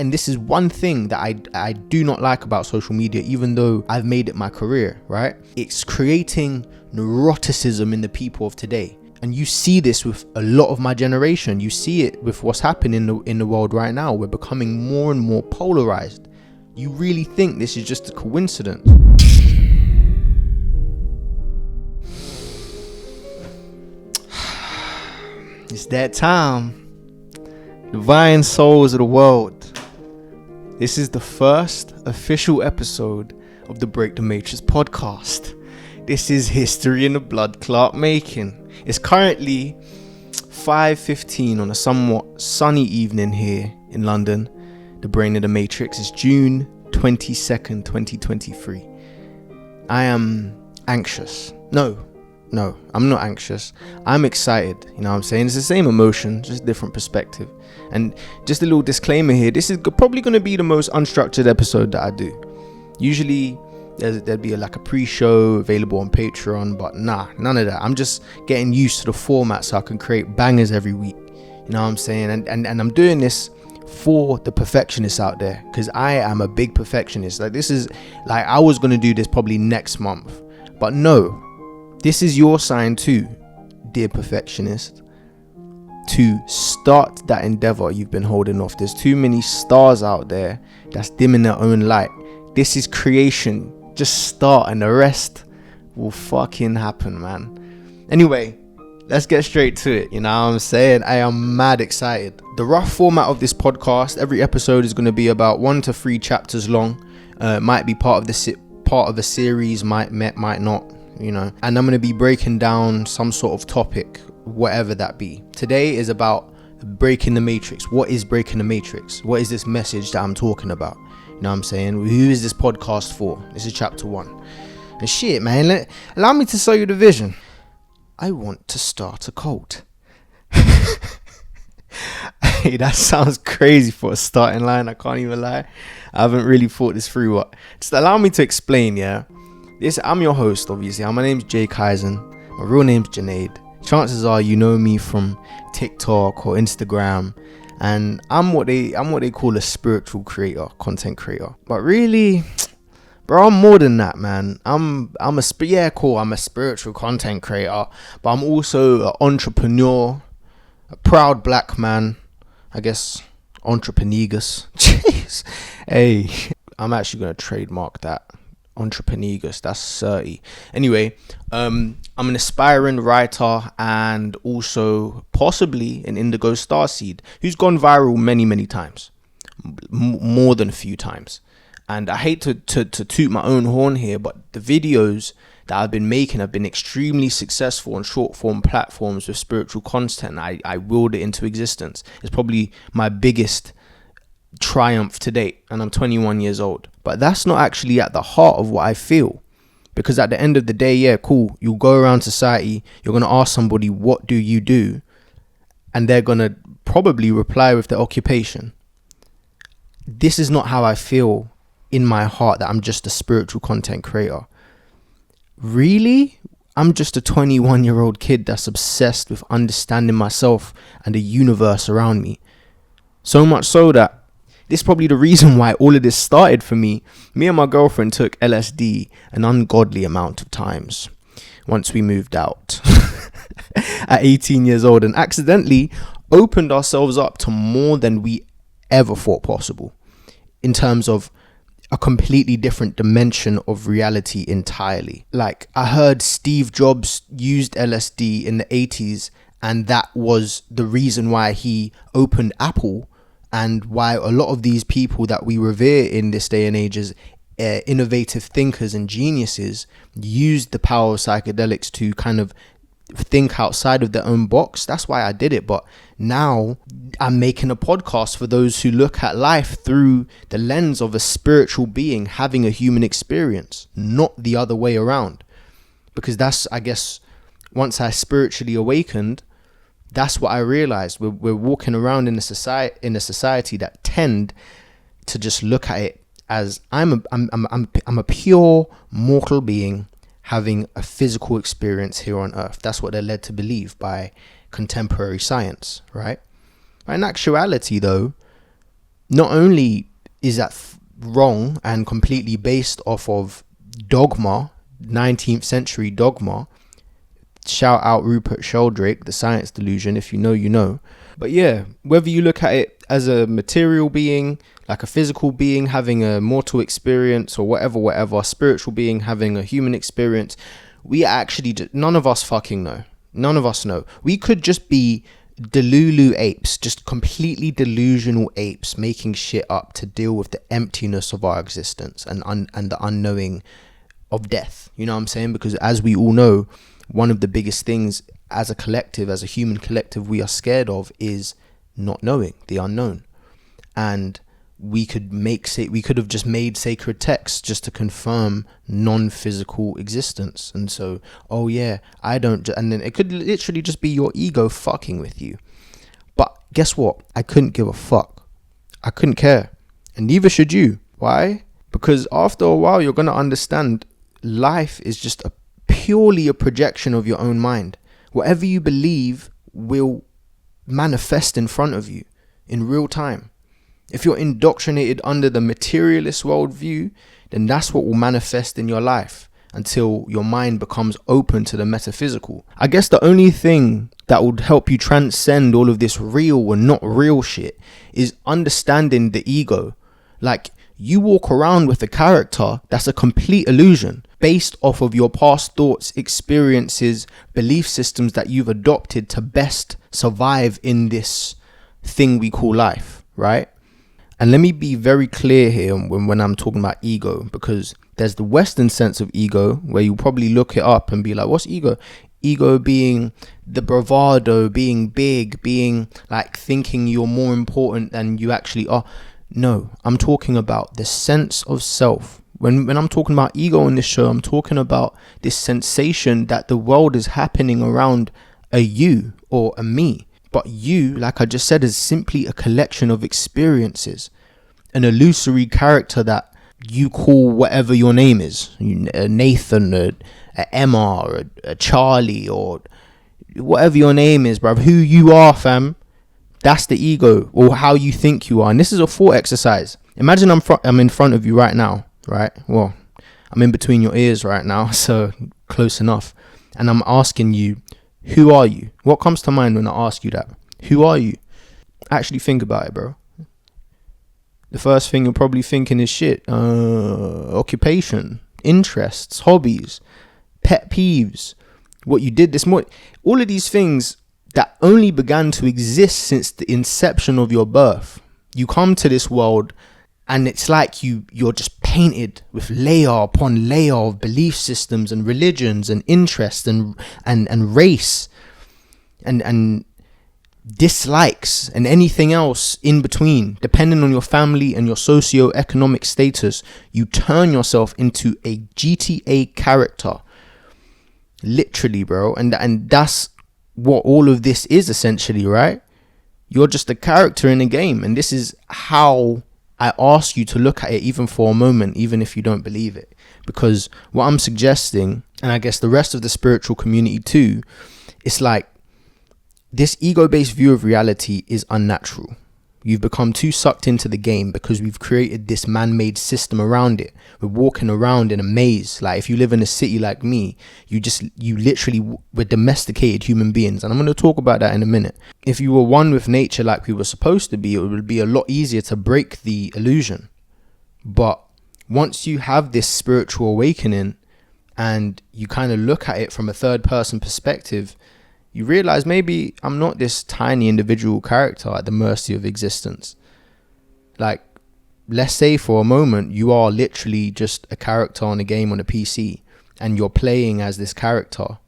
And this is one thing that I do not like about social media, even though I've made it my career, right? It's creating neuroticism in the people of today. And you see this with a lot of my generation. You see it with what's happening in the world right now. We're becoming more and more polarized. You really think this is just a coincidence? It's that time. Divine souls of the world. This is the first official episode of the Break the Matrix podcast. This is history in the blood clot making. It's currently 5:15 on a somewhat sunny evening here in London. The Brain of the Matrix is June 22nd, 2023. I am anxious. No, I'm not anxious. I'm excited. You know what I'm saying? It's the same emotion, just different perspective. And just a little disclaimer here. This is probably going to be the most unstructured episode that I do. Usually there'd be like a pre-show available on Patreon, but none of that. I'm just getting used to the format so I can create bangers every week. You know what I'm saying? And I'm doing this for the perfectionists out there, because I am a big perfectionist. Like, this is like, I was going to do this probably next month, but no. This is your sign too, dear perfectionist, to start that endeavor you've been holding off. There's too many stars out there that's dimming their own light. This is creation. Just start and the rest will fucking happen, man. Anyway, let's get straight to it. You know what I'm saying? I am mad excited. The rough format of this podcast, every episode is going to be about 1 to 3 chapters long. Might be part of a series, might not. You know, and I'm going to be breaking down some sort of topic, whatever that be. Today is about breaking the matrix. What is breaking the matrix? What is this message that I'm talking about? You know what I'm saying? Who is this podcast for? This is chapter 1. And shit, man, allow me to sell you the vision. I want to start a cult. Hey, that sounds crazy for a starting line. I can't even lie. I haven't really thought this through. What? Just allow me to explain, yeah? I'm your host, obviously. My name's Jaykaizen. My real name's Junaid. Chances are you know me from TikTok or Instagram, and I'm what they call a spiritual creator, content creator. But really, bro, I'm more than that, man. I'm a spiritual content creator, but I'm also an entrepreneur, a proud black man, I guess, entreprenegus. Jeez, hey, I'm actually gonna trademark that. Entreprenegus, that's 30. Anyway, I'm an aspiring writer and also possibly an indigo starseed who's gone viral many times, more than a few times. And I hate to toot my own horn here, but the videos that I've been making have been extremely successful on short form platforms with spiritual content. I willed it into existence. It's probably my biggest triumph to date, and I'm 21 years old. But that's not actually at the heart of what I feel, because at the end of the day, yeah, cool, you'll go around society, you're going to ask somebody, what do you do? And they're going to probably reply with their occupation. This is not how I feel in my heart, that I'm just a spiritual content creator. Really? I'm just a 21-year-old kid that's obsessed with understanding myself and the universe around me. So much so that this is probably the reason why all of this started for me. Me and my girlfriend took LSD an ungodly amount of times once we moved out at 18 years old, and accidentally opened ourselves up to more than we ever thought possible in terms of a completely different dimension of reality entirely. Like, I heard Steve Jobs used LSD in the 80s, and that was the reason why he opened Apple, and why a lot of these people that we revere in this day and age as innovative thinkers and geniuses used the power of psychedelics to kind of think outside of their own box. That's why I did it. But now I'm making a podcast for those who look at life through the lens of a spiritual being having a human experience, not the other way around. Because that's, I guess, once I spiritually awakened, that's what I realized. We're walking around in a society that tend to just look at it as I'm a pure mortal being having a physical experience here on Earth. That's what they're led to believe by contemporary science, right? In actuality, though, not only is that wrong and completely based off of dogma, 19th century dogma, shout out Rupert Sheldrake, The Science Delusion, if you know, you know. But yeah, whether you look at it as a material being, like a physical being having a mortal experience, or whatever, spiritual being having a human experience, we actually, none of us fucking know. None of us know. We could just be delulu apes, just completely delusional apes, making shit up to deal with the emptiness of our existence and the unknowing of death. You know what I'm saying? Because as we all know, one of the biggest things as a collective, as a human collective, we are scared of is not knowing, the unknown. And we could have just made sacred texts just to confirm non-physical existence. And so, oh yeah, and then it could literally just be your ego fucking with you. But guess what? I couldn't give a fuck. I couldn't care. And neither should you. Why? Because after a while, you're going to understand life is just purely a projection of your own mind. Whatever you believe will manifest in front of you in real time. If you're indoctrinated under the materialist worldview, then that's what will manifest in your life until your mind becomes open to the metaphysical. I guess the only thing that would help you transcend all of this real and not real shit is understanding the ego. Like, you walk around with a character that's a complete illusion based off of your past thoughts, experiences, belief systems that you've adopted to best survive in this thing we call life, right? And let me be very clear here when I'm talking about ego, because there's the Western sense of ego where you probably look it up and be like, what's ego? Ego being the bravado, being big, being like thinking you're more important than you actually are. No, I'm talking about the sense of self. When I'm talking about ego on this show, I'm talking about this sensation that the world is happening around a you or a me. But you, like I just said, is simply a collection of experiences, an illusory character that you call whatever your name is, a Nathan, a Emma, or a Charlie, or whatever your name is, bruv. Who you are, fam, that's the ego, or how you think you are. And this is a thought exercise. Imagine I'm in front of you right now, right? Well, I'm in between your ears right now, so close enough. And I'm asking you, who are you? What comes to mind when I ask you that? Who are you? Actually think about it, bro. The first thing you're probably thinking is shit. Occupation, interests, hobbies, pet peeves, what you did this morning. All of these things that only began to exist since the inception of your birth. You come to this world and it's like you're just painted with layer upon layer of belief systems and religions and interests and race and dislikes and anything else in between. Depending on your family and your socio-economic status, you turn yourself into a GTA character. Literally, bro. And that's what all of this is essentially, right? You're just a character in a game. And this is how I ask you to look at it, even for a moment, even if you don't believe it. Because what I'm suggesting, and I guess the rest of the spiritual community too, it's like this ego-based view of reality is unnatural. You've become too sucked into the game because we've created this man-made system around it. We're walking around in a maze. Like if you live in a city like me, you literally were domesticated human beings. And I'm going to talk about that in a minute. If you were one with nature like we were supposed to be, it would be a lot easier to break the illusion. But once you have this spiritual awakening and you kind of look at it from a third person perspective, you realize maybe I'm not this tiny individual character at the mercy of existence. Like, let's say for a moment you are literally just a character on a game on a PC and you're playing as this character.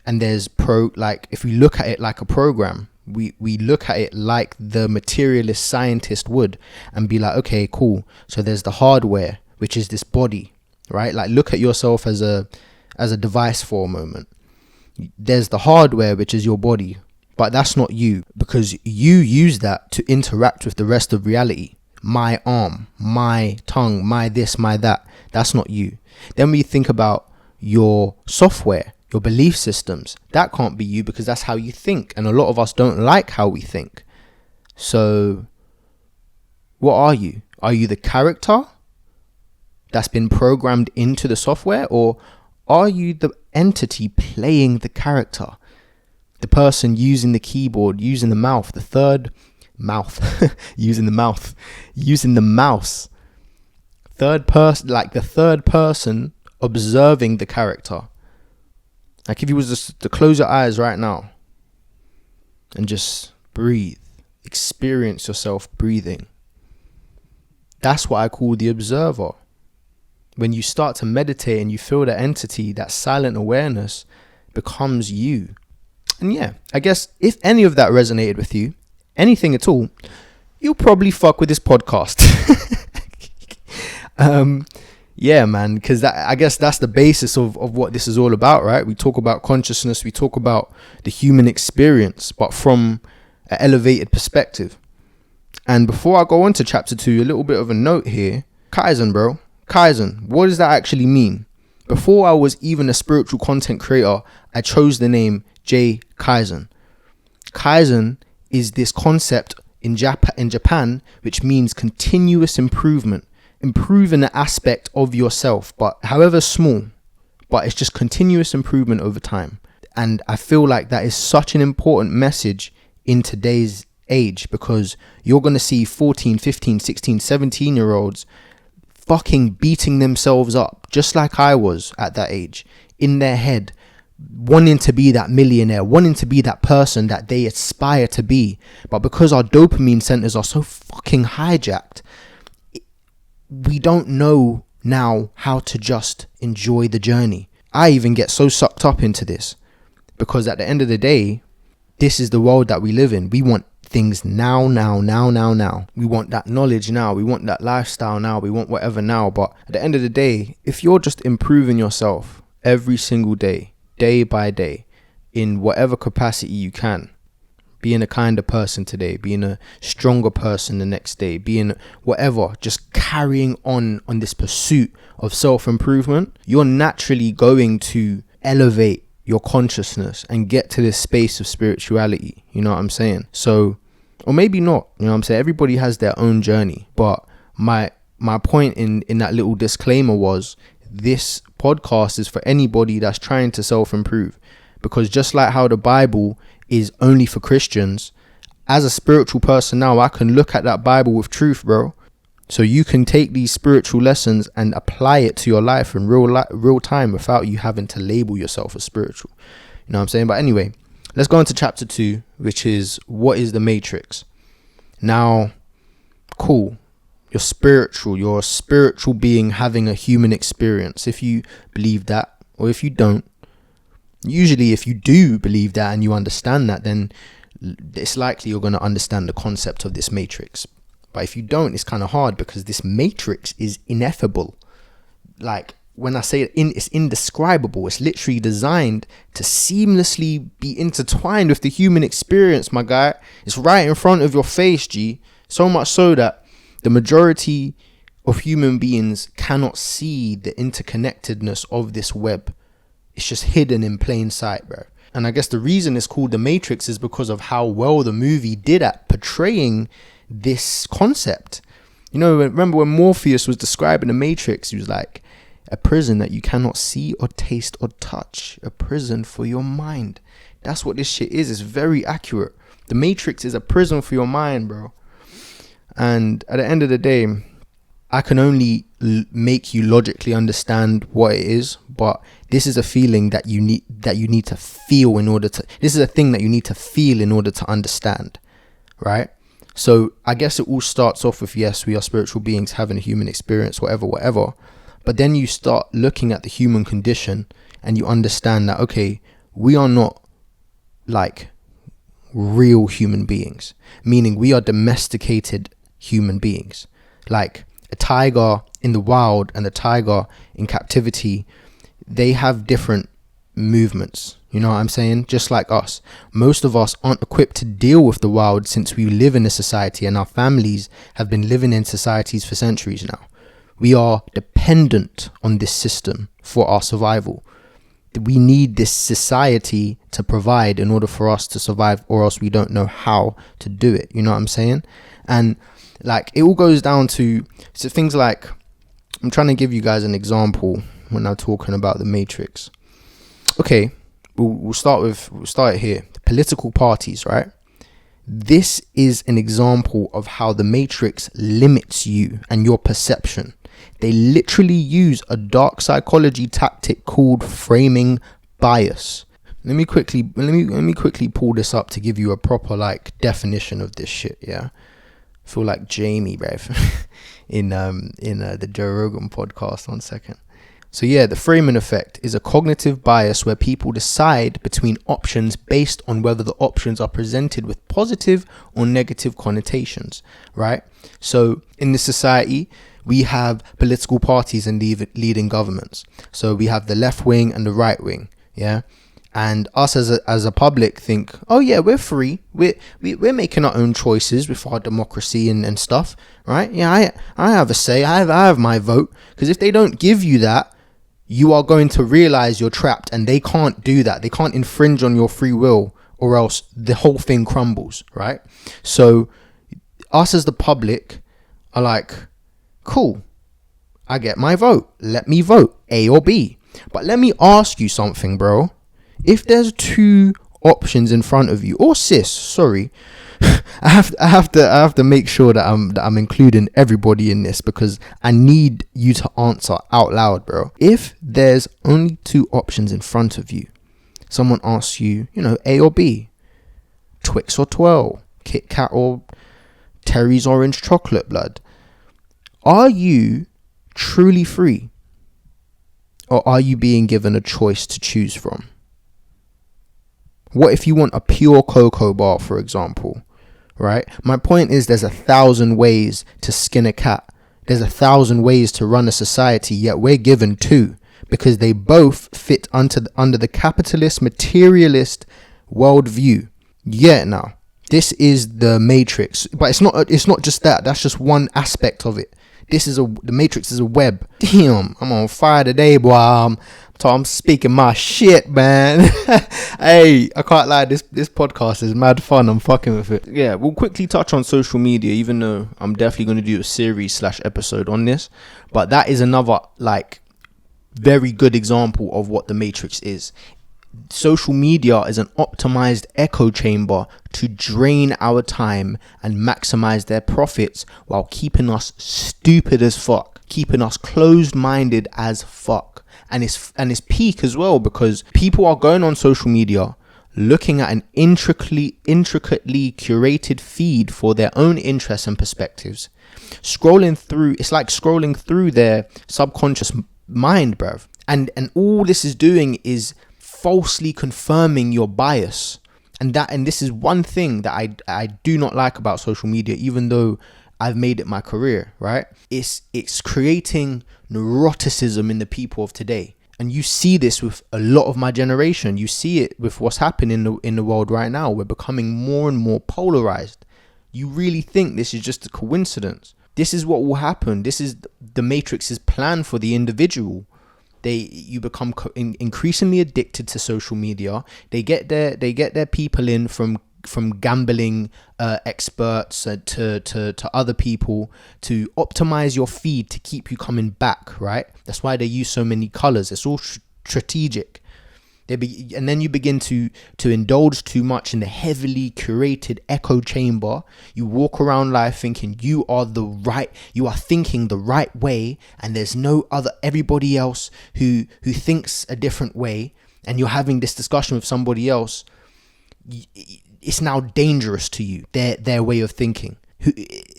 And there's if we look at it like a program, we look at it like the materialist scientist would and be like, okay, cool. So there's the hardware, which is this body, right? Like look at yourself as a device for a moment. There's the hardware, which is your body, but that's not you, because you use that to interact with the rest of reality. My arm, my tongue, my this, my that. That's not you. Then we think about your software, your belief systems. That can't be you because that's how you think. And a lot of us don't like how we think. So What are you? Are you the character that's been programmed into the software, or are you the entity playing the character? The person using the keyboard, using the mouth, the third mouth, using the mouse. Third person, like the third person observing the character. Like if you was just to close your eyes right now and just breathe, experience yourself breathing. That's what I call the observer. When you start to meditate and you feel that entity, that silent awareness becomes you. And yeah, I guess if any of that resonated with you, anything at all, you'll probably fuck with this podcast. Yeah, man, because I guess that's the basis of what this is all about, right? We talk about consciousness, we talk about the human experience, but from an elevated perspective. And before I go on to chapter 2, a little bit of a note here. Kaizen, bro. Kaizen, what does that actually mean? Before I was even a spiritual content creator, I chose the name jaykaizen. Kaizen is this concept in Japan, which means continuous improvement. Improving an aspect of yourself, but however small, but it's just continuous improvement over time. And I feel like that is such an important message in today's age, because you're going to see 14, 15, 16, 17 year olds fucking beating themselves up, just like I was at that age, in their head, wanting to be that millionaire, wanting to be that person that they aspire to be. But because our dopamine centers are so fucking hijacked, we don't know now how to just enjoy the journey. I even get so sucked up into this because at the end of the day, this is the world that we live in. We want things now. We want that knowledge now. We want that lifestyle now. We want whatever now. But at the end of the day, if you're just improving yourself every single day, day by day, in whatever capacity you can, being a kinder person today, being a stronger person the next day, being whatever, just carrying on this pursuit of self-improvement, you're naturally going to elevate your consciousness and get to this space of spirituality. You know what I'm saying? So, or maybe not, you know what I'm saying? Everybody has their own journey. But my point in that little disclaimer was, this podcast is for anybody that's trying to self-improve. Because just like how the Bible is only for Christians, as a spiritual person now, I can look at that Bible with truth, bro. So you can take these spiritual lessons and apply it to your life in real time without you having to label yourself as spiritual. You know what I'm saying? But anyway, let's go into chapter 2, which is, what is the matrix? Now, cool. You're a spiritual being having a human experience. If you believe that, or if you don't, usually if you do believe that and you understand that, then it's likely you're going to understand the concept of this matrix. But if you don't, it's kind of hard, because this matrix is ineffable. Like, when I say it's indescribable, it's literally designed to seamlessly be intertwined with the human experience, my guy. It's right in front of your face, G. So much so that the majority of human beings cannot see the interconnectedness of this web. It's just hidden in plain sight, bro. And I guess the reason it's called The Matrix is because of how well the movie did at portraying this concept. You know, remember when Morpheus was describing the Matrix, he was like, a prison that you cannot see or taste or touch. A prison for your mind. That's what this shit is. It's very accurate. The Matrix is a prison for your mind, bro. And at the end of the day, I can only make you logically understand what it is, but this is a feeling that you need to feel in order to, this is a thing that you need to feel in order to understand, right? So I guess it all starts off with, yes, we are spiritual beings having a human experience, whatever. But then you start looking at the human condition and you understand that, okay, we are not like real human beings, meaning we are domesticated human beings. Like a tiger in the wild and a tiger in captivity, they have different movements. You know what I'm saying? Just like us. Most of us aren't equipped to deal with the wild, since we live in a society and our families have been living in societies for centuries now. We are dependent on this system for our survival. We need this society to provide in order for us to survive, or else we don't know how to do it. You know what I'm saying? And Like, it all goes down to things like, I'm trying to give you guys an example when I'm talking about the matrix. Okay, we'll start it here. Political parties, right? This is an example of how the matrix limits you and your perception. They literally use a dark psychology tactic called framing bias. Let me quickly pull this up to give you a proper definition of this shit. Yeah, I feel like Jamie, bruv, in the Joe Rogan podcast. 1 second. So yeah, the framing effect is a cognitive bias where people decide between options based on whether the options are presented with positive or negative connotations, right? So in this society, we have political parties and leading governments. So we have the left wing and the right wing, yeah? And us as a public think, oh yeah, we're free. We're making our own choices with our democracy and stuff, right? Yeah, I have a say. I have my vote. Because if they don't give you that, you are going to realize you're trapped, and they can't do that. They can't infringe on your free will, or else the whole thing crumbles, right? So us as the public are like, cool, I get my vote. Let me vote, A or B. But let me ask you something, bro. If there's two options in front of you, or sis, sorry, I have to make sure that I'm including everybody in this, because I need you to answer out loud, bro. If there's only two options in front of you, someone asks you, A or B, Twix or Twirl, Kit Kat or Terry's orange chocolate, blood. Are you truly free, or are you being given a choice to choose from? What if you want a pure cocoa bar, for example, right? My point is, there's 1,000 ways to skin a cat. There's 1,000 ways to run a society, yet we're given two, because they both fit under the capitalist, materialist worldview. Yeah, now, this is the matrix, but it's not just that. That's just one aspect of it. The matrix is a web. Damn, I'm on fire today, boy. I'm speaking my shit, man. Hey, I can't lie, this podcast is mad fun. I'm fucking with it. Yeah, we'll quickly touch on social media, even though I'm definitely going to do a series / episode on this. But that is another very good example of what the matrix is. Social media is an optimized echo chamber to drain our time and maximize their profits, while keeping us stupid as fuck, keeping us closed-minded as fuck. And it's peak as well, because people are going on social media looking at an intricately curated feed for their own interests and perspectives. It's like scrolling through their subconscious mind, bruv. And all this is doing is falsely confirming your bias. And this is one thing that I do not like about social media, even though I've made it my career, right? It's creating neuroticism in the people of today. And you see this with a lot of my generation. You see it with what's happening in the world right now. We're becoming more and more polarized. You really think this is just a coincidence? This is what will happen. This is the Matrix's plan for the individual. You become increasingly addicted to social media. They get their people in from gambling experts to other people to optimize your feed to keep you coming back, right? That's why they use so many colors. It's all strategic. And then you begin to indulge too much in the heavily curated echo chamber. You walk around life thinking you are thinking the right way, and there's everybody else who thinks a different way, and you're having this discussion with somebody else. It's now dangerous to you, their way of thinking.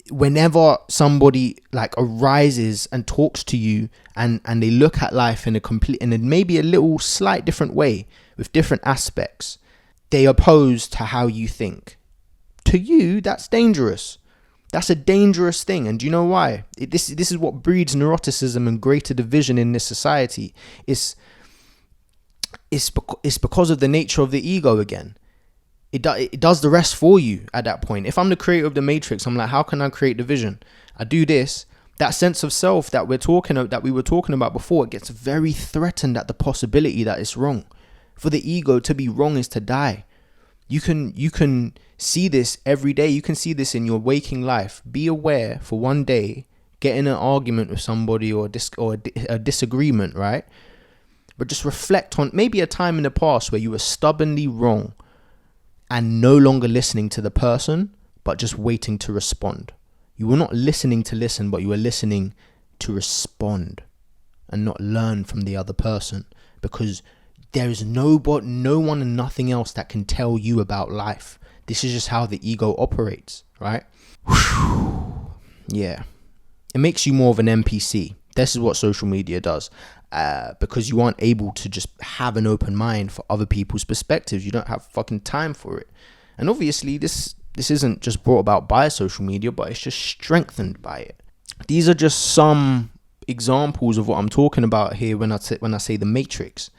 Whenever somebody arises and talks to you and they look at life in maybe a little slight different way with different aspects, they oppose to how you think. To you, that's dangerous. That's a dangerous thing. And do you know why? This is what breeds neuroticism and greater division in this society. It's because of the nature of the ego again. It does the rest for you at that point. If I'm the creator of the Matrix, I'm like, how can I create division? I do this. That sense of self that we were talking about before, it gets very threatened at the possibility that it's wrong. For the ego to be wrong is to die. You can See this every day. You can see this in your waking life. Be aware for one day, get in an argument with somebody or a disagreement, right? But just reflect on maybe a time in the past where you were stubbornly wrong and no longer listening to the person, but just waiting to respond. You were not listening to listen, but you were listening to respond and not learn from the other person, because there is no one and nothing else that can tell you about life. This is just how the ego operates, right? Yeah. It makes you more of an NPC. This is what social media does. Because you aren't able to just have an open mind for other people's perspectives. You don't have fucking time for it. And obviously this isn't just brought about by social media, but it's just strengthened by it. These are just some examples of what I'm talking about here when I say the matrix,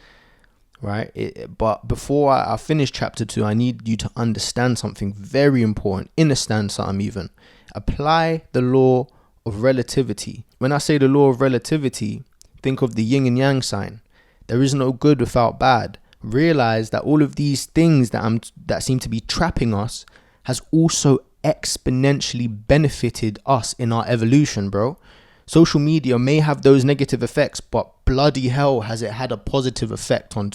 right? But before I finish chapter 2, I need you to understand something very important. Understand something even. Apply the law of relativity. When I say the law of relativity, think of the yin and yang sign. There is no good without bad. Realize that all of these things that seem to be trapping us has also exponentially benefited us in our evolution, bro. Social media may have those negative effects, but bloody hell has it had a positive effect on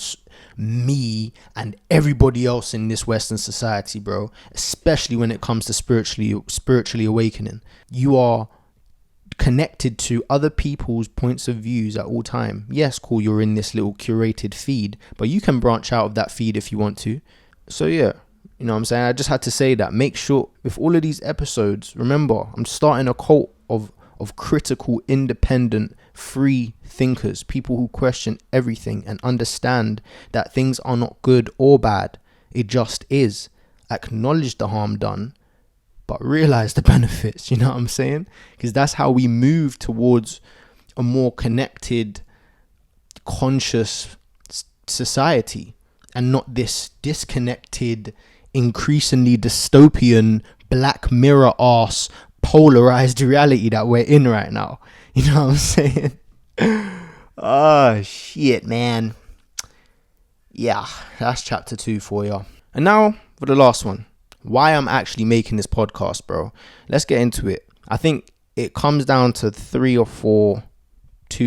me and everybody else in this Western society, bro. Especially when it comes to spiritually awakening. You are connected to other people's points of views at all time. Yes, cool, you're in this little curated feed, but you can branch out of that feed if you want to. So yeah, you know what I'm saying? I just had to say that. Make sure with all of these episodes, remember, I'm starting a cult of critical, independent, free thinkers, people who question everything and understand that things are not good or bad. It just is. Acknowledge the harm done, but realize the benefits. You know what I'm saying? Because that's how we move towards a more connected, conscious society, and not this disconnected, increasingly dystopian, Black Mirror arse polarized reality that we're in right now. You know what I'm saying? Oh shit, man. Yeah, that's chapter 2 for you. And now for the last one. Why I'm actually making this podcast, bro. Let's get into it. I think it comes down to 2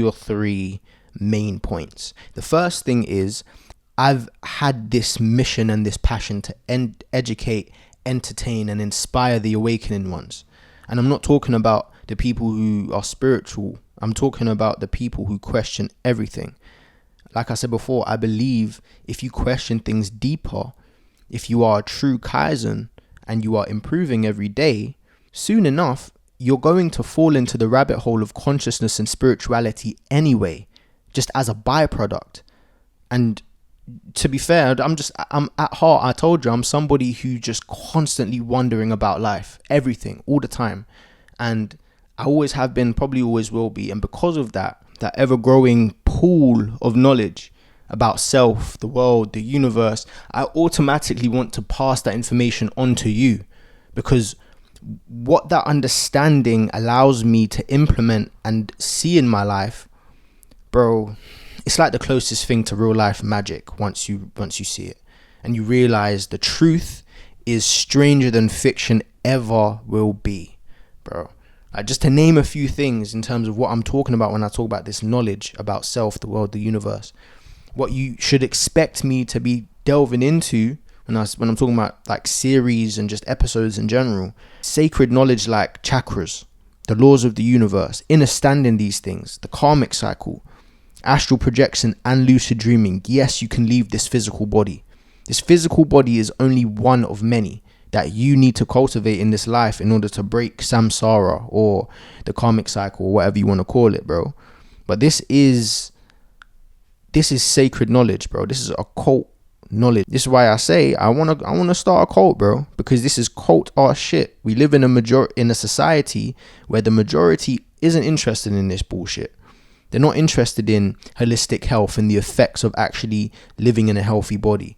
or 3 main points. The first thing is, I've had this mission and this passion to educate, entertain, and inspire the awakening ones. And I'm not talking about the people who are spiritual. I'm talking about the people who question everything. Like I said before, I believe if you question things deeper, if you are a true Kaizen and you are improving every day, soon enough, you're going to fall into the rabbit hole of consciousness and spirituality anyway, just as a byproduct. And to be fair, I'm at heart, I told you, I'm somebody who just constantly wondering about life, everything, all the time. And I always have been, probably always will be. And because of that ever-growing pool of knowledge about self, the world, the universe, I automatically want to pass that information on to you, because what that understanding allows me to implement and see in my life, bro, it's like the closest thing to real life magic once you see it, and you realize the truth is stranger than fiction ever will be, bro. Just to name a few things in terms of what I'm talking about when I talk about this knowledge about self, the world, the universe. What you should expect me to be delving into when I'm talking about like series and just episodes in general. Sacred knowledge like chakras, the laws of the universe, understanding these things, the karmic cycle, astral projection and lucid dreaming. Yes, you can leave this physical body. This physical body is only one of many that you need to cultivate in this life in order to break samsara or the karmic cycle or whatever you want to call it, bro. But this is sacred knowledge, bro. This is occult knowledge. This is why I say I want to start a cult, bro, because this is cult ass shit. We live in a society where the majority isn't interested in this bullshit. They're not interested in holistic health and the effects of actually living in a healthy body.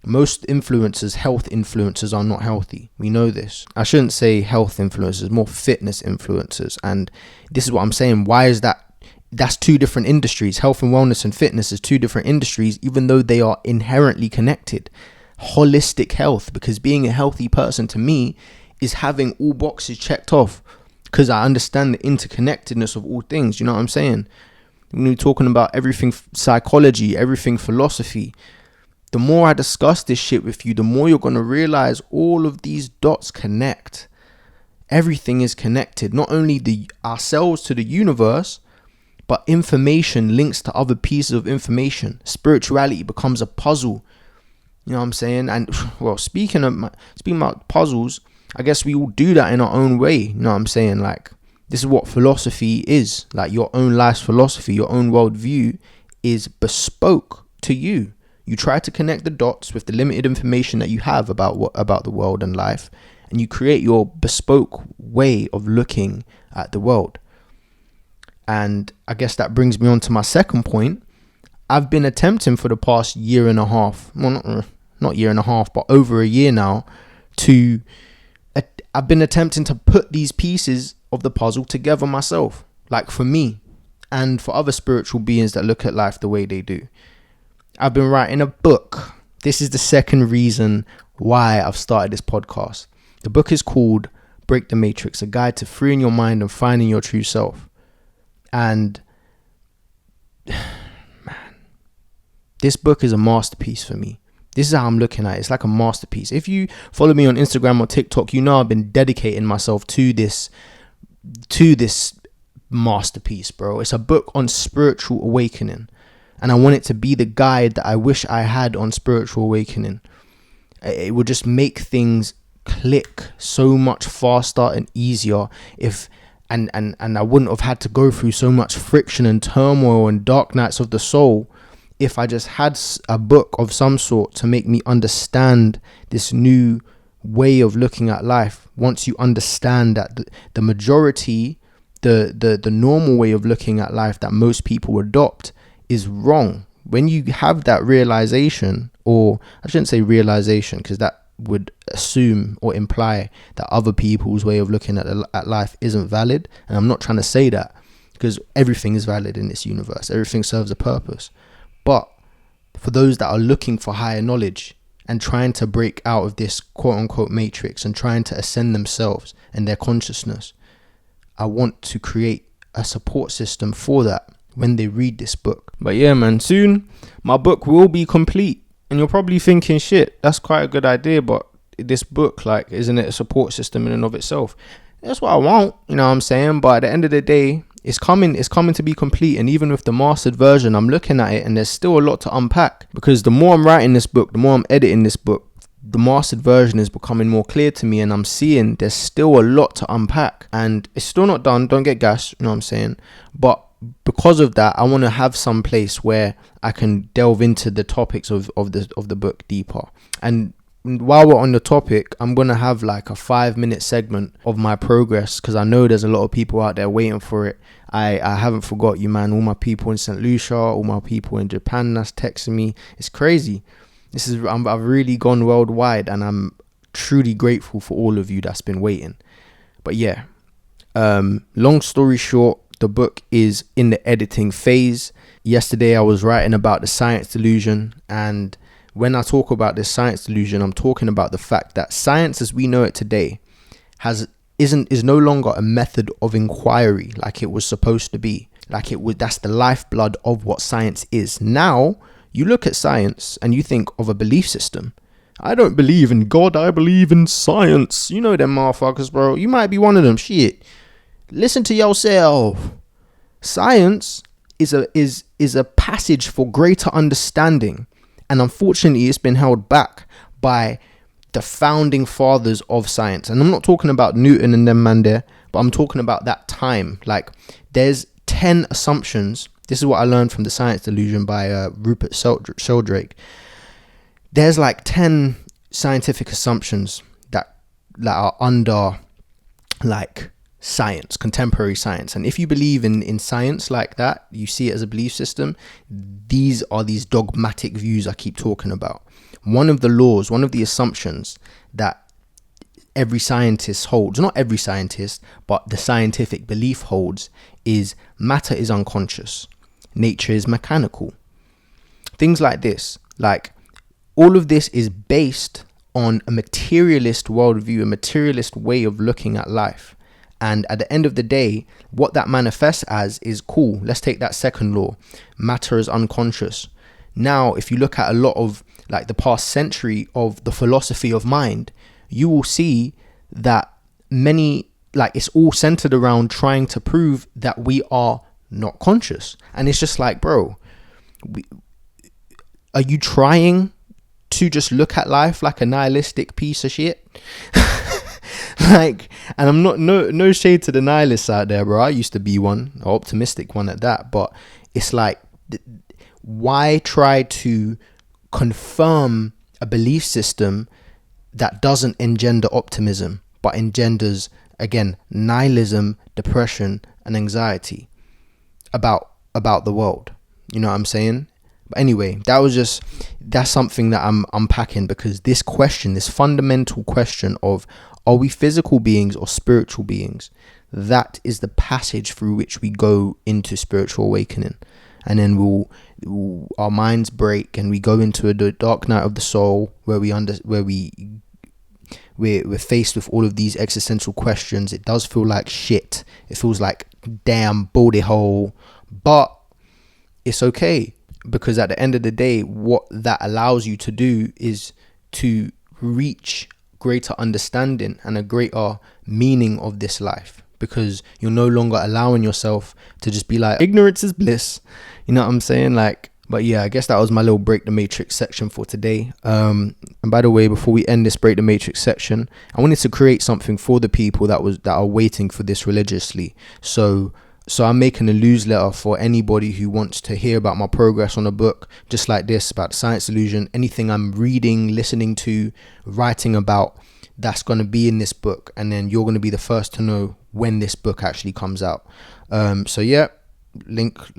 Most influencers, health influencers, are not healthy. We know this. I shouldn't say health influencers, more fitness influencers. And this is what I'm saying. Why is that? That's 2 different industries. Health and wellness and fitness is 2 different industries, even though they are inherently connected. holistic health, because being a healthy person to me is having all boxes checked off, because I understand the interconnectedness of all things. You know what I'm saying? When we're talking about everything psychology, everything philosophy, the more I discuss this shit with you, the more you're going to realize all of these dots connect. Everything is connected, not only ourselves to the universe, but information links to other pieces of information. Spirituality becomes a puzzle. You know what I'm saying? And well, speaking about puzzles, I guess we all do that in our own way. You know what I'm saying? Like, this is what philosophy is. Like, your own life's philosophy, your own worldview is bespoke to you. You try to connect the dots with the limited information that you have about the world and life, and you create your bespoke way of looking at the world. And I guess that brings me on to my second point. I've been attempting for the past year and a half, well, not year and a half, but over a year now, I've been attempting to put these pieces of the puzzle together myself, like for me and for other spiritual beings that look at life the way they do. I've been writing a book. This is the second reason why I've started this podcast. The book is called Break the Matrix, a guide to freeing your mind and finding your true self. And man, this book is a masterpiece for me. This is how I'm looking at it. It's like a masterpiece. If you follow me on Instagram or TikTok, you know I've been dedicating myself to this masterpiece, bro. It's a book on spiritual awakening. And I want it to be the guide that I wish I had on spiritual awakening. It would just make things click so much faster and easier and I wouldn't have had to go through so much friction and turmoil and dark nights of the soul if I just had a book of some sort to make me understand this new way of looking at life. Once you understand that the majority, the normal way of looking at life that most people adopt is wrong. When you have that realization, or I shouldn't say realization, because that would assume or imply that other people's way of looking at life isn't valid. And I'm not trying to say that, because everything is valid in this universe. Everything serves a purpose. But for those that are looking for higher knowledge and trying to break out of this quote unquote matrix and trying to ascend themselves and their consciousness, I want to create a support system for that when they read this book. But yeah, man, soon my book will be complete. And you're probably thinking, shit, that's quite a good idea, but this book, like, isn't it a support system in and of itself? That's what I want, you know what I'm saying? But at the end of the day, it's coming to be complete. And even with the mastered version, I'm looking at it and there's still a lot to unpack, because the more I'm writing this book, the more I'm editing this book, the mastered version is becoming more clear to me, and I'm seeing there's still a lot to unpack, and it's still not done. Don't get gassed, you know what I'm saying? But because of that, I want to have some place where I can delve into the topics of the book deeper. And while we're on the topic, I'm going to have like a 5-minute segment of my progress, because I know there's a lot of people out there waiting for it. I haven't forgot you, man. All my people in St. Lucia, all my people in Japan that's texting me. It's crazy. I've really gone worldwide, and I'm truly grateful for all of you that's been waiting. But yeah, long story short, the book is in the editing phase. Yesterday I was writing about the science delusion, and when I talk about this science delusion, I'm talking about the fact that science as we know it today is no longer a method of inquiry like it was supposed to be. That's the lifeblood of what science is. Now you look at science and you think of a belief system. I don't believe in God, I believe in science. You know them motherfuckers, bro. You might be one of them. Shit. Listen to yourself. Science is a passage for greater understanding, and unfortunately it's been held back by the founding fathers of science. And I'm not talking about Newton and them man there, but I'm talking about that time. Like, there's 10 assumptions. This is what I learned from The Science Delusion by Rupert Sheldrake. There's like 10 scientific assumptions that are under like science, contemporary science. And if you believe in science like that, you see it as a belief system, these are these dogmatic views I keep talking about. One of the laws, one of the assumptions that every scientist holds, not every scientist, but the scientific belief holds, is matter is unconscious, nature is mechanical. Things like this, like all of this is based on a materialist worldview, a materialist way of looking at life. And at the end of the day, what that manifests as is cool. Let's take that second law. Matter is unconscious. Now, if you look at a lot of like the past century of the philosophy of mind, you will see that many, like, it's all centered around trying to prove that we are not conscious. And it's just like, bro, are you trying to just look at life like a nihilistic piece of shit? Like, and I'm not, no shade to the nihilists out there, bro. I used to be one, an optimistic one at that. But it's like, why try to confirm a belief system that doesn't engender optimism, but engenders, again, nihilism, depression, and anxiety about the world? You know what I'm saying? But anyway, that's something that I'm unpacking, because this question, this fundamental question of, are we physical beings or spiritual beings? That is the passage through which we go into spiritual awakening. And then our minds break and we go into a dark night of the soul, where we're faced with all of these existential questions. It does feel like shit. It feels like damn booty hole, but it's okay, because at the end of the day, what that allows you to do is to reach greater understanding and a greater meaning of this life, because you're no longer allowing yourself to just be like, ignorance is bliss. You know what I'm saying? Like, but yeah, I guess that was my little Break the Matrix section for today. And by the way, before we end this Break the Matrix section, I wanted to create something for the people that are waiting for this religiously. So I'm making a newsletter for anybody who wants to hear about my progress on a book just like this, about Science Illusion, anything I'm reading, listening to, writing about, that's going to be in this book. And then you're going to be the first to know when this book actually comes out. So yeah, link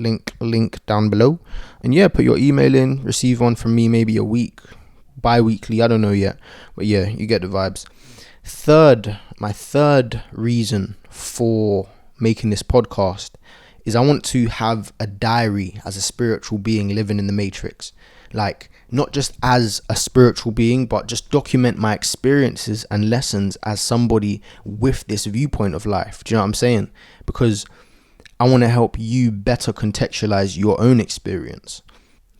down below. And yeah, put your email in, receive one from me maybe a week, bi-weekly, I don't know yet. But yeah, you get the vibes. My third reason for making this podcast is I want to have a diary as a spiritual being living in the Matrix. Like, not just as a spiritual being, but just document my experiences and lessons as somebody with this viewpoint of life. Do you know what I'm saying? Because I want to help you better contextualize your own experience.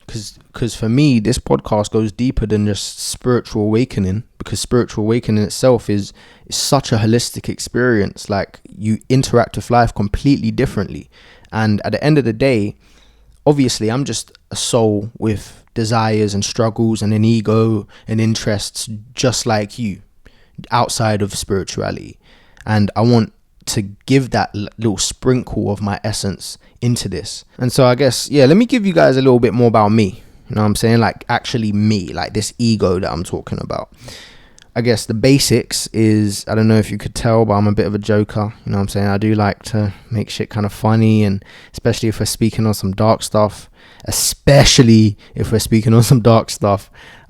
Because for me, this podcast goes deeper than just spiritual awakening, because spiritual awakening itself is such a holistic experience. Like, you interact with life completely differently. And at the end of the day, obviously, I'm just a soul with desires and struggles and an ego and interests just like you, outside of spirituality. And I want to give that little sprinkle of my essence into this. And so I guess, yeah, let me give you guys a little bit more about me. You know what I'm saying? Like, actually me, like this ego that I'm talking about. I guess the basics is, I don't know if you could tell, but I'm a bit of a joker. You know what I'm saying? I do like to make shit kind of funny, and especially if we're speaking on some dark stuff,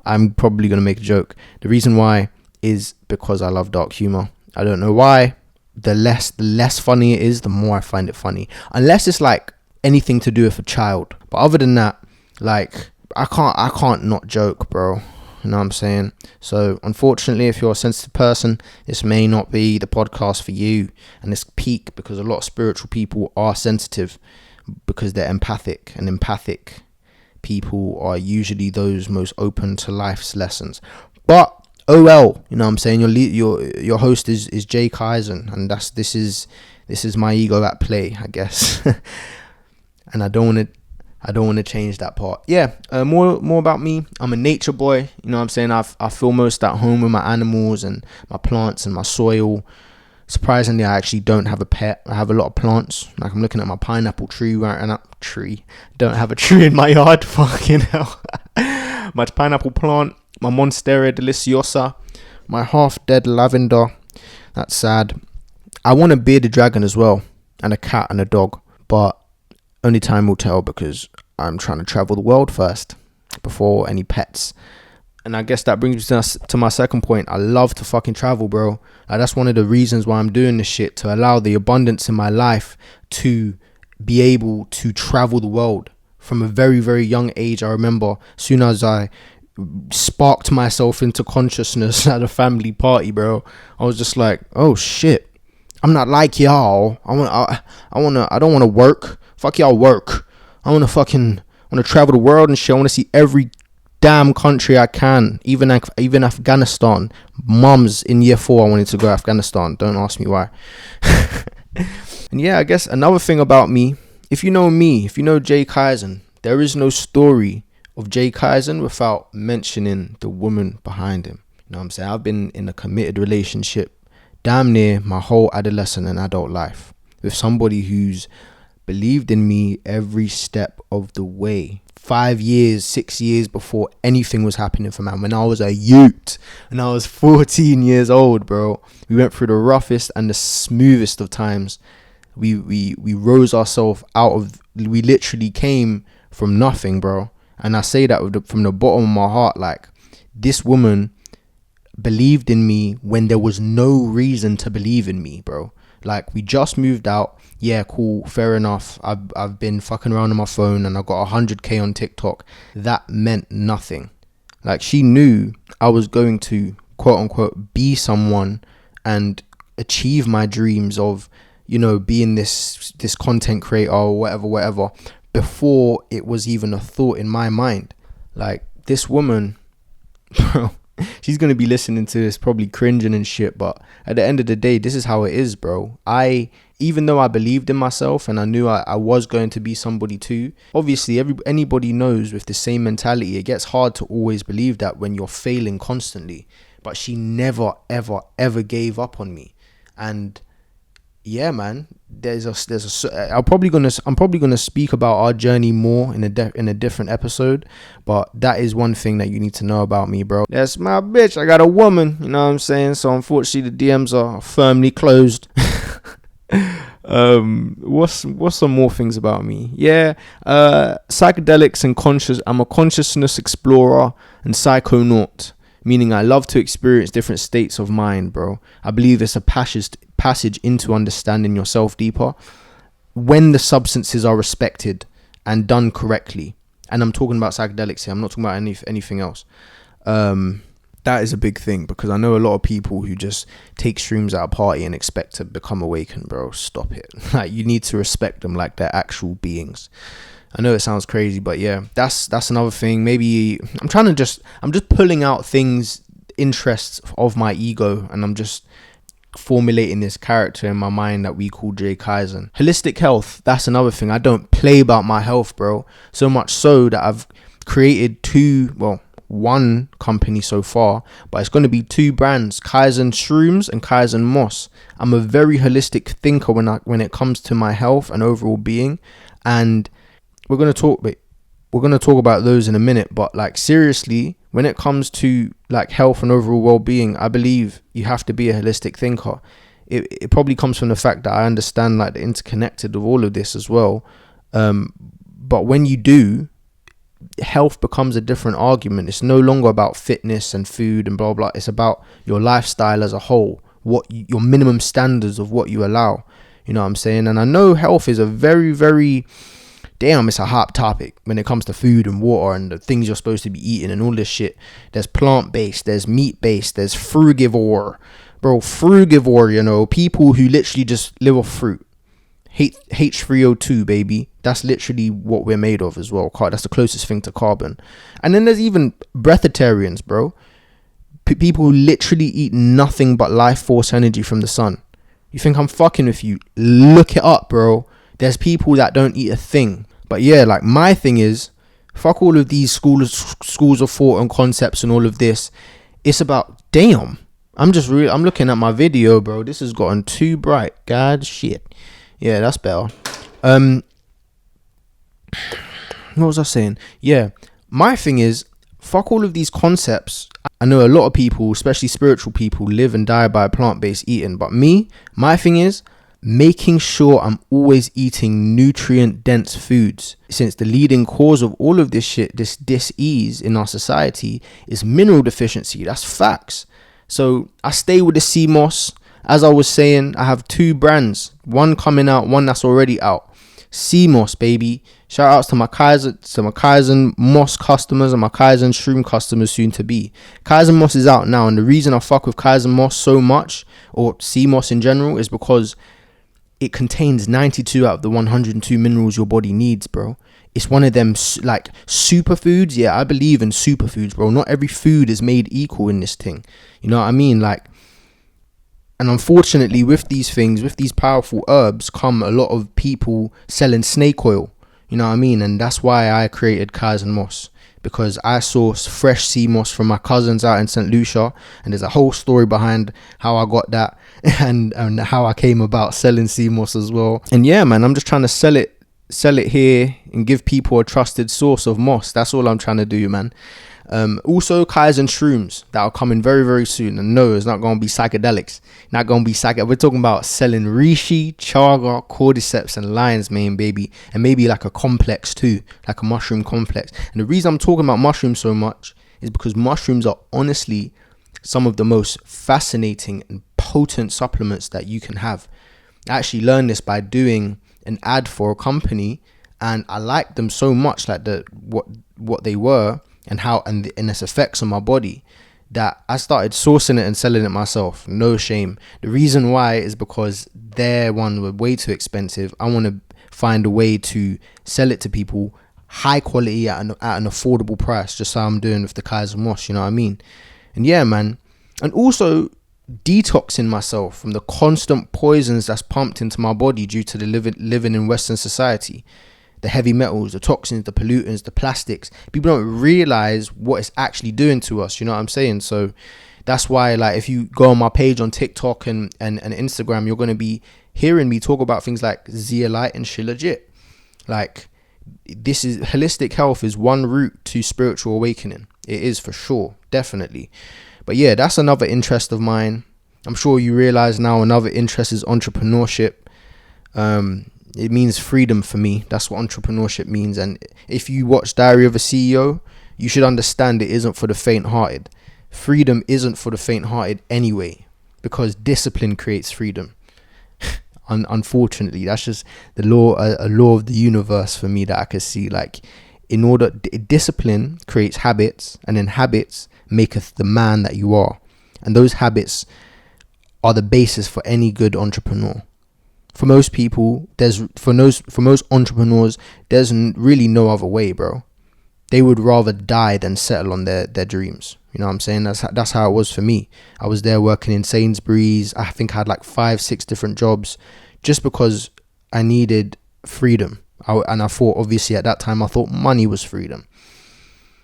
I'm probably going to make a joke. The reason why is because I love dark humor. I don't know why. The less funny it is, the more I find it funny. Unless it's like anything to do with a child. But other than that, like, I can't not joke, bro. You know what I'm saying? So unfortunately, if you're a sensitive person, this may not be the podcast for you. And it's peak, because a lot of spiritual people are sensitive because they're empathic, and empathic people are usually those most open to life's lessons. But oh well, you know what I'm saying? Your host is jaykaizen, and this is my ego at play, I guess. And I don't want to change that part. Yeah, more about me. I'm a nature boy. You know what I'm saying? I feel most at home with my animals and my plants and my soil. Surprisingly, I actually don't have a pet. I have a lot of plants. Like, I'm looking at my pineapple tree right now. Don't have a tree in my yard. Fucking hell. My pineapple plant, my Monstera deliciosa, my half-dead lavender. That's sad. I want a bearded dragon as well, and a cat and a dog. But only time will tell, because I'm trying to travel the world first before any pets. And I guess that brings us to my second point. I love to fucking travel, bro. Like, that's one of the reasons why I'm doing this shit, to allow the abundance in my life to be able to travel the world. From a very, very young age, I remember, as soon as I sparked myself into consciousness at a family party, bro. I was just like, oh shit, I'm not like y'all. I don't want to work. Fuck y'all work. I want to travel the world and shit. I want to see every damn country I can, even Afghanistan. Mums, in year 4 I wanted to go to Afghanistan. Don't ask me why. And yeah, I guess another thing about me, if you know Jaykaizen, there is no story of Jaykaizen without mentioning the woman behind him. You know what I'm saying? I've been in a committed relationship damn near my whole adolescent and adult life with somebody who's believed in me every step of the way. 5 years, 6 years before anything was happening for me. When I was a youth, and I was 14 years old, bro. We went through the roughest and the smoothest of times. We rose ourselves out of, we literally came from nothing, bro. And I say that from the bottom of my heart. Like, this woman believed in me when there was no reason to believe in me, bro. Like, we just moved out. Yeah, cool, fair enough. I've been fucking around on my phone and I got 100k on TikTok. That meant nothing. Like, she knew I was going to, quote unquote, be someone and achieve my dreams of, you know, being this content creator or whatever, before it was even a thought in my mind. Like, this woman, bro, she's going to be listening to this probably cringing and shit, but at the end of the day, this is how it is, bro. Even though I believed in myself and I knew I was going to be somebody too, obviously anybody knows with the same mentality, it gets hard to always believe that when you're failing constantly. But she never, ever gave up on me. And yeah, man, I'm probably gonna speak about our journey more in a different episode, but that is one thing that you need to know about me, bro. That's my bitch. I got a woman, you know what I'm saying? So unfortunately the DMs are firmly closed. What's some more things about me? Yeah, psychedelics and I'm a consciousness explorer and psychonaut, meaning I love to experience different states of mind, bro. I believe it's a passage into understanding yourself deeper when the substances are respected and done correctly. And I'm talking about psychedelics here. I'm not talking about anything else. That is a big thing, because I know a lot of people who just take shrooms at a party and expect to become awakened, bro. Stop it. Like, you need to respect them like they're actual beings. I know it sounds crazy, but yeah, that's another thing. Maybe I'm just pulling out things, interests of my ego, and I'm just formulating this character in my mind that we call Jaykaizen. Holistic health, that's another thing. I don't play about my health, bro. So much so that I've created one company so far, but it's going to be 2 brands, Kaizen Shrooms and Kaizen Moss. I'm a very holistic thinker when it comes to my health and overall being, and we're going to talk about those in a minute. But like, seriously, when it comes to like health and overall well-being, I believe you have to be a holistic thinker. It probably comes from the fact that I understand like the interconnected of all of this as well. But when you do, health becomes a different argument. It's no longer about fitness and food and blah blah. It's about your lifestyle as a whole, your minimum standards of what you allow. You know what I'm saying? And I know health is a very, very it's a hot topic when it comes to food and water and the things you're supposed to be eating and all this shit. There's plant-based, there's meat-based, there's frugivore. Bro, frugivore, you know, people who literally just live off fruit. H3O2, baby. That's literally what we're made of as well. That's the closest thing to carbon. And then there's even breatharians, bro. People who literally eat nothing but life force energy from the sun. You think I'm fucking with you? Look it up, bro. There's people that don't eat a thing. But yeah, like, my thing is, fuck all of these schools of thought and concepts and all of this. It's about, damn, I'm looking at my video, bro. This has gotten too bright. God shit. Yeah, that's better. What was I saying? Yeah, my thing is, fuck all of these concepts. I know a lot of people, especially spiritual people, live and die by plant-based eating. But my thing is making sure I'm always eating nutrient-dense foods, since the leading cause of all of this shit, this dis-ease in our society, is mineral deficiency. That's facts. So I stay with the CMOS. As I was saying, I have 2 brands, one coming out, one that's already out. CMOS, baby. Shout outs to my Kaizen Moss customers and my Kaizen Shroom customers soon to be. Kaizen Moss is out now, and the reason I fuck with Kaizen Moss so much, or CMOS in general, is because it contains 92 out of the 102 minerals your body needs, bro. It's one of them like superfoods. Yeah, I believe in superfoods, bro. Not every food is made equal in this thing. You know what I mean? Like, and unfortunately, with these things, with these powerful herbs, come a lot of people selling snake oil. You know what I mean? And that's why I created Kaizen Moss, because I source fresh sea moss from my cousins out in St. Lucia, and there's a whole story behind how I got that and how I came about selling sea moss as well. And yeah, man, I'm just trying to sell it here and give people a trusted source of moss. That's all I'm trying to do, man. Also Kaizen shrooms that are coming very, very soon. And no, it's not going to be psychedelics. Not going to be we're talking about selling reishi, chaga, cordyceps and lion's mane, baby. And maybe like a complex too, like a mushroom complex. And the reason I'm talking about mushrooms so much is because mushrooms are honestly some of the most fascinating and potent supplements that you can have. I actually learned this by doing an ad for a company, and I liked them so much, like what they were and how and its effects on my body, that I started sourcing it and selling it myself. No shame. The reason why is because their one were way too expensive. I want to find a way to sell it to people high quality at an affordable price, just how I'm doing with the Kaizen Moss, you know what I mean? And yeah, man. And also detoxing myself from the constant poisons that's pumped into my body due to the living in Western society. The heavy metals, the toxins, the pollutants, the plastics. People don't realize what it's actually doing to us, you know what I'm saying? So that's why, like, if you go on my page on TikTok and Instagram, you're going to be hearing me talk about things like zeolite and shilajit. Like, this is holistic health is one route to spiritual awakening. It is, for sure, definitely. But yeah, that's another interest of mine. I'm sure you realize now another interest is entrepreneurship. It means freedom for me. That's what entrepreneurship means. And if you watch Diary of a CEO, you should understand it isn't for the faint-hearted. Freedom isn't for the faint-hearted anyway, because discipline creates freedom. Unfortunately, that's just the law, a law of the universe for me that I can see. Like, discipline creates habits, and then habits maketh the man that you are. And those habits are the basis for any good entrepreneur. For most people, for most entrepreneurs, there's really no other way, bro. They would rather die than settle on their dreams. You know what I'm saying? That's how it was for me. I was there working in Sainsbury's. I think I had like 5-6 different jobs just because I needed freedom. And I thought, obviously at that time, I thought money was freedom.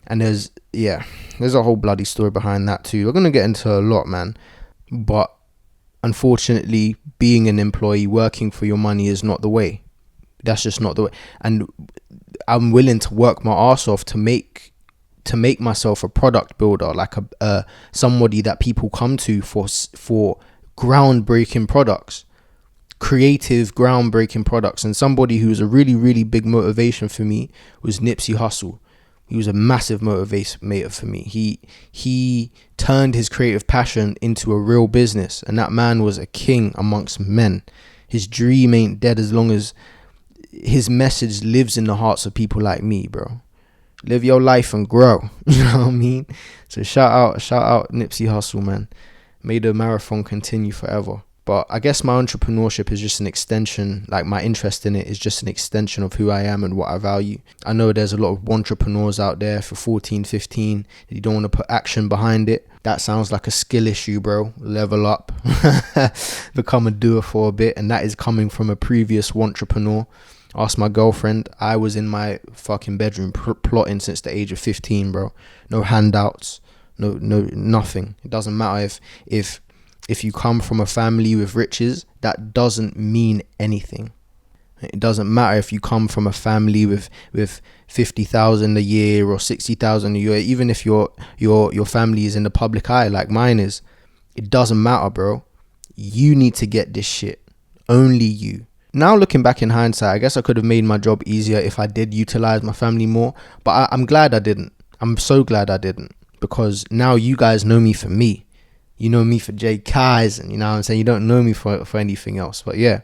And there's a whole bloody story behind that too. We're going to get into a lot, man. But unfortunately, being an employee, working for your money is not the way. That's just not the way. And I'm willing to work my ass off to make myself a product builder, like somebody that people come to for groundbreaking products, creative groundbreaking products. And somebody who was a really, really big motivation for me was Nipsey Hussle. He was a massive motivator for me. He turned his creative passion into a real business, and that man was a king amongst men. His dream ain't dead as long as his message lives in the hearts of people like me, bro. Live your life and grow. You know what I mean? So shout out Nipsey Hussle, man. May the marathon continue forever. But I guess my entrepreneurship is just an extension, like my interest in it is just an extension of who I am and what I value. I know there's a lot of entrepreneurs out there for 14, 15. You don't want to put action behind it. That sounds like a skill issue, bro. Level up. Become a doer for a bit. And that is coming from a previous entrepreneur. Ask my girlfriend. I was in my fucking bedroom plotting since the age of 15, bro. No handouts. No, nothing. It doesn't matter if you come from a family with riches, that doesn't mean anything. It doesn't matter if you come from a family with 50,000 a year or 60,000 a year, even if your family is in the public eye like mine is. It doesn't matter, bro. You need to get this shit. Only you. Now looking back in hindsight, I guess I could have made my job easier if I did utilize my family more, but I'm glad I didn't. I'm so glad I didn't, because now you guys know me for me. You know me for jaykaizen, you know what I'm saying? You don't know me for anything else. But yeah.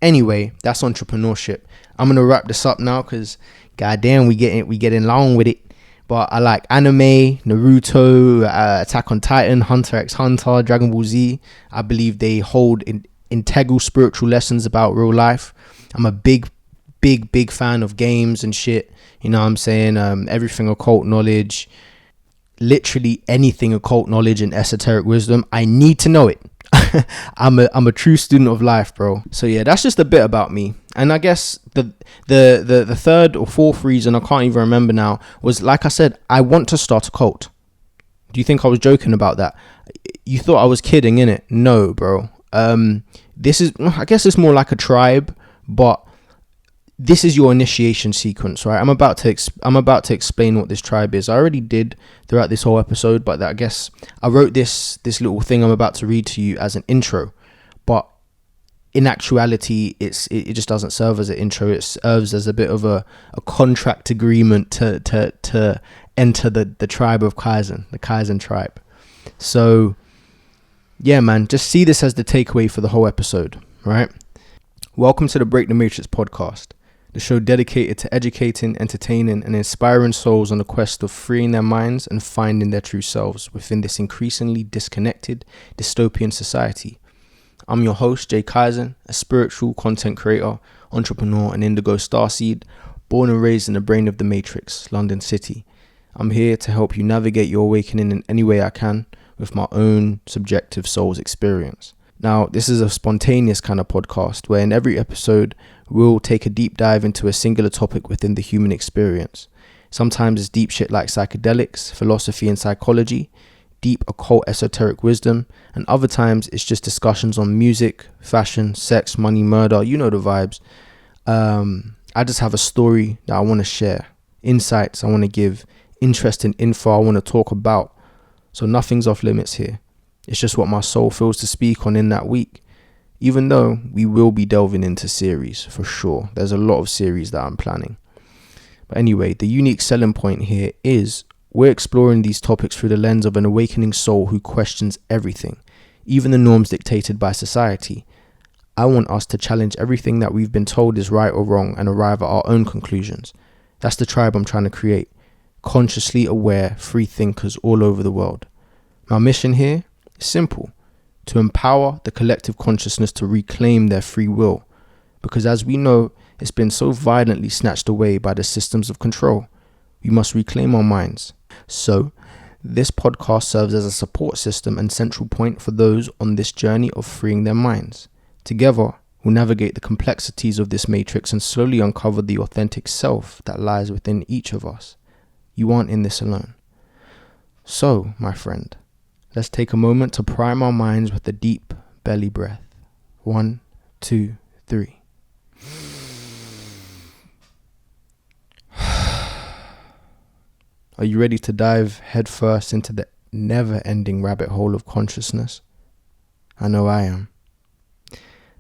Anyway, that's entrepreneurship. I'm gonna wrap this up now because goddamn, we getting long with it. But I like anime, Naruto, Attack on Titan, Hunter x Hunter, Dragon Ball Z. I believe they hold integral spiritual lessons about real life. I'm a big fan of games and shit. You know what I'm saying? Everything occult knowledge, literally anything occult knowledge and esoteric wisdom. I need to know it. I'm a true student of life, bro. So yeah, that's just a bit about me. And I guess the third or fourth reason, I can't even remember now, was, like I said, I want to start a cult. Do you think I was joking about that? You thought I was kidding, innit? No, bro. This is, I guess it's more like a tribe, but this is your initiation sequence, right? I'm about to explain what this tribe is. I already did throughout this whole episode, but I guess I wrote this little thing I'm about to read to you as an intro. But in actuality, it just doesn't serve as an intro. It serves as a bit of a contract agreement to enter the tribe of Kaizen, the Kaizen tribe. So yeah, man, just see this as the takeaway for the whole episode, right? Welcome to the Break the Matrix podcast, the show dedicated to educating, entertaining, and inspiring souls on the quest of freeing their minds and finding their true selves within this increasingly disconnected, dystopian society. I'm your host, jaykaizen, a spiritual content creator, entrepreneur, and indigo starseed, born and raised in the brain of the Matrix, London City. I'm here to help you navigate your awakening in any way I can with my own subjective soul's experience. Now, this is a spontaneous kind of podcast where in every episode, we'll take a deep dive into a singular topic within the human experience. Sometimes it's deep shit like psychedelics, philosophy and psychology, deep occult esoteric wisdom, and other times it's just discussions on music, fashion, sex, money, murder, you know the vibes. I just have a story that I want to share, insights I want to give, interesting info I want to talk about. So nothing's off limits here. It's just what my soul feels to speak on in that week. Even though we will be delving into series for sure. There's a lot of series that I'm planning. But anyway, the unique selling point here is we're exploring these topics through the lens of an awakening soul who questions everything, even the norms dictated by society. I want us to challenge everything that we've been told is right or wrong and arrive at our own conclusions. That's the tribe I'm trying to create. Consciously aware, free thinkers all over the world. My mission here is simple: to empower the collective consciousness to reclaim their free will. Because as we know, it's been so violently snatched away by the systems of control. We must reclaim our minds. So, this podcast serves as a support system and central point for those on this journey of freeing their minds. Together, we'll navigate the complexities of this matrix and slowly uncover the authentic self that lies within each of us. You aren't in this alone. So, my friend, let's take a moment to prime our minds with a deep belly breath. 1, 2, 3. Are you ready to dive headfirst into the never-ending rabbit hole of consciousness? I know I am.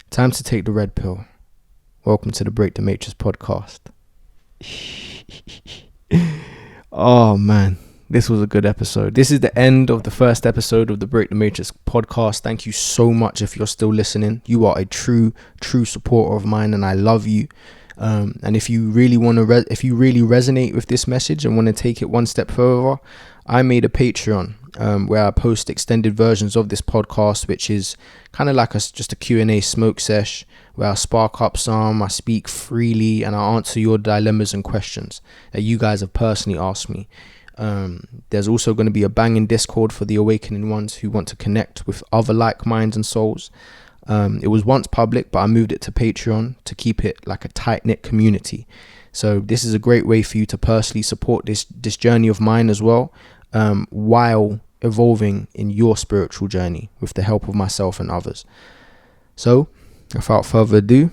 Time to take the red pill. Welcome to the Break the Matrix podcast. Oh man, this was a good episode. This is the end of the first episode of the Break the Matrix podcast. Thank you so much if you're still listening. You are a true supporter of mine, and I love you. And if you really want to, if you really resonate with this message and want to take it one step further, I made a Patreon where I post extended versions of this podcast, which is kind of like just a Q&A smoke sesh where I spark up some, I speak freely, and I answer your dilemmas and questions that you guys have personally asked me. There's also going to be a banging Discord for the awakening ones who want to connect with other like minds and souls. It was once public, but I moved it to Patreon to keep it like a tight-knit community. So this is a great way for you to personally support this journey of mine as well, while evolving in your spiritual journey with the help of myself and others. So without further ado,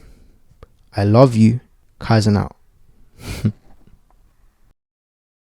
I love you. Kaizen out.